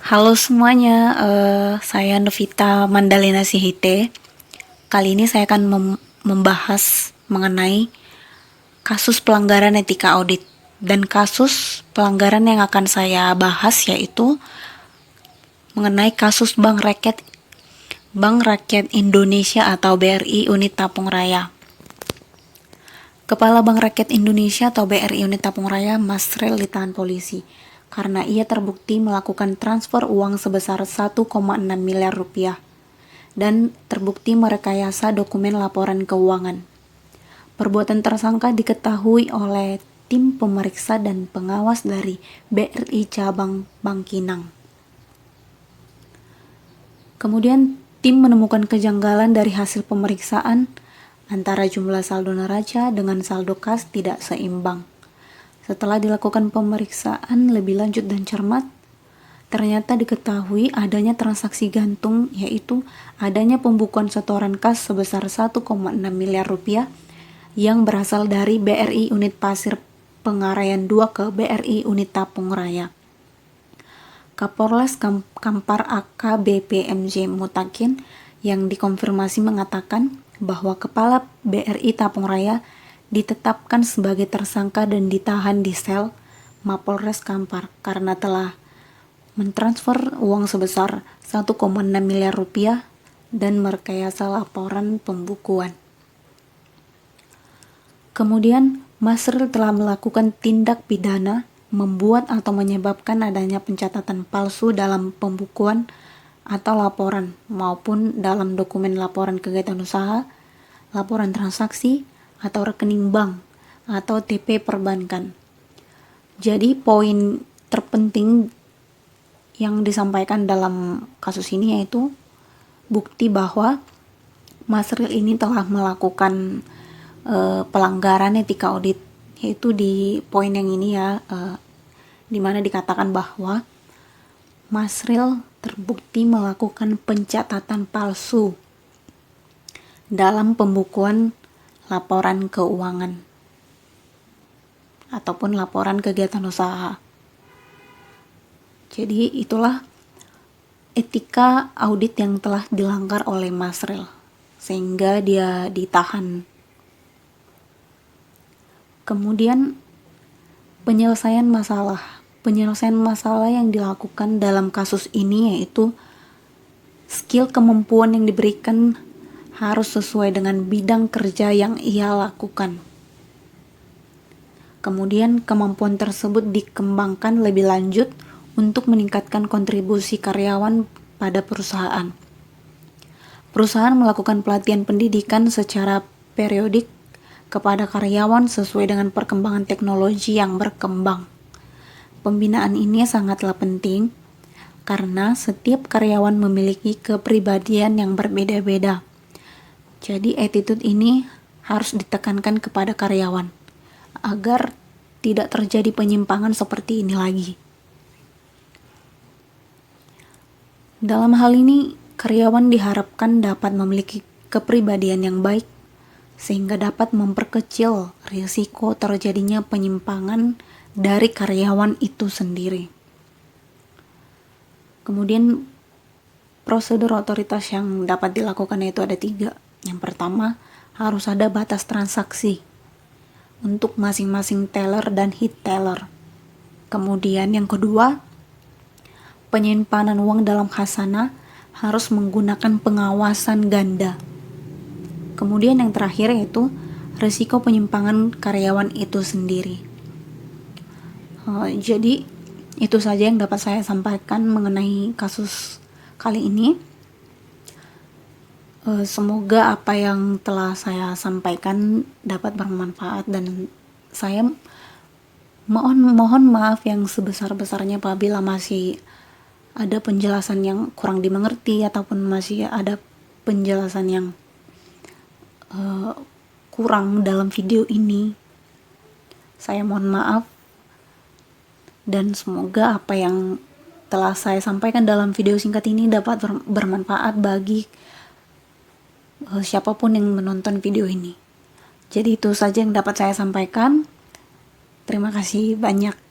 Halo semuanya, saya Novita Mandalena Sihite. Kali ini saya akan membahas mengenai kasus pelanggaran etika audit. Dan kasus pelanggaran yang akan saya bahas yaitu mengenai kasus Bank Rakyat Indonesia atau BRI Unit Tapung Raya. Kepala Bank Rakyat Indonesia atau BRI Unit Tapung Raya, Masril, ditahan polisi karena ia terbukti melakukan transfer uang sebesar 1,6 miliar rupiah dan terbukti merekayasa dokumen laporan keuangan. Perbuatan tersangka diketahui oleh tim pemeriksa dan pengawas dari BRI Cabang Bangkinang. Kemudian tim menemukan kejanggalan dari hasil pemeriksaan antara jumlah saldo neraca dengan saldo kas tidak seimbang. Setelah dilakukan pemeriksaan lebih lanjut dan cermat, ternyata diketahui adanya transaksi gantung, yaitu adanya pembukuan setoran kas sebesar 1,6 miliar rupiah yang berasal dari BRI Unit Pasir Pengarayan 2 ke BRI Unit Tapung Raya. Kapolres Kampar AKBP MJ Mutakin yang dikonfirmasi mengatakan bahwa Kepala BRI Tapung Raya ditetapkan sebagai tersangka dan ditahan di sel Mapolres Kampar karena telah mentransfer uang sebesar 1,6 miliar rupiah dan merekayasa laporan pembukuan. Kemudian, Masril telah melakukan tindak pidana membuat atau menyebabkan adanya pencatatan palsu dalam pembukuan atau laporan maupun dalam dokumen laporan kegiatan usaha, laporan transaksi, atau rekening bank atau TP perbankan. Jadi poin terpenting yang disampaikan dalam kasus ini yaitu bukti bahwa Masril ini telah melakukan pelanggaran etika audit, yaitu di poin yang ini ya, di mana dikatakan bahwa Masril terbukti melakukan pencatatan palsu dalam pembukuan laporan keuangan ataupun laporan kegiatan usaha. Jadi itulah etika audit yang telah dilanggar oleh Masril sehingga dia ditahan. Kemudian penyelesaian masalah yang dilakukan dalam kasus ini yaitu skill kemampuan yang diberikan harus sesuai dengan bidang kerja yang ia lakukan. Kemudian kemampuan tersebut dikembangkan lebih lanjut untuk meningkatkan kontribusi karyawan pada perusahaan. Perusahaan melakukan pelatihan pendidikan secara periodik kepada karyawan sesuai dengan perkembangan teknologi yang berkembang. Pembinaan ini sangatlah penting karena setiap karyawan memiliki kepribadian yang berbeda-beda. Jadi attitude ini harus ditekankan kepada karyawan agar tidak terjadi penyimpangan seperti ini lagi. Dalam hal ini, karyawan diharapkan dapat memiliki kepribadian yang baik sehingga dapat memperkecil risiko terjadinya penyimpangan dari karyawan itu sendiri. Kemudian prosedur otoritas yang dapat dilakukan yaitu ada 3. Yang pertama, harus ada batas transaksi untuk masing-masing teller dan head teller. Kemudian yang kedua, penyimpanan uang dalam khazanah harus menggunakan pengawasan ganda. Kemudian yang terakhir yaitu risiko penyimpangan karyawan itu sendiri. Jadi itu saja yang dapat saya sampaikan mengenai kasus kali ini. Semoga apa yang telah saya sampaikan dapat bermanfaat dan saya mohon maaf yang sebesar-besarnya apabila masih ada penjelasan yang kurang dimengerti ataupun masih ada penjelasan yang kurang dalam video ini. Saya mohon maaf dan semoga apa yang telah saya sampaikan dalam video singkat ini dapat bermanfaat bagi siapapun yang menonton video ini. Jadi itu saja yang dapat saya sampaikan. Terima kasih banyak.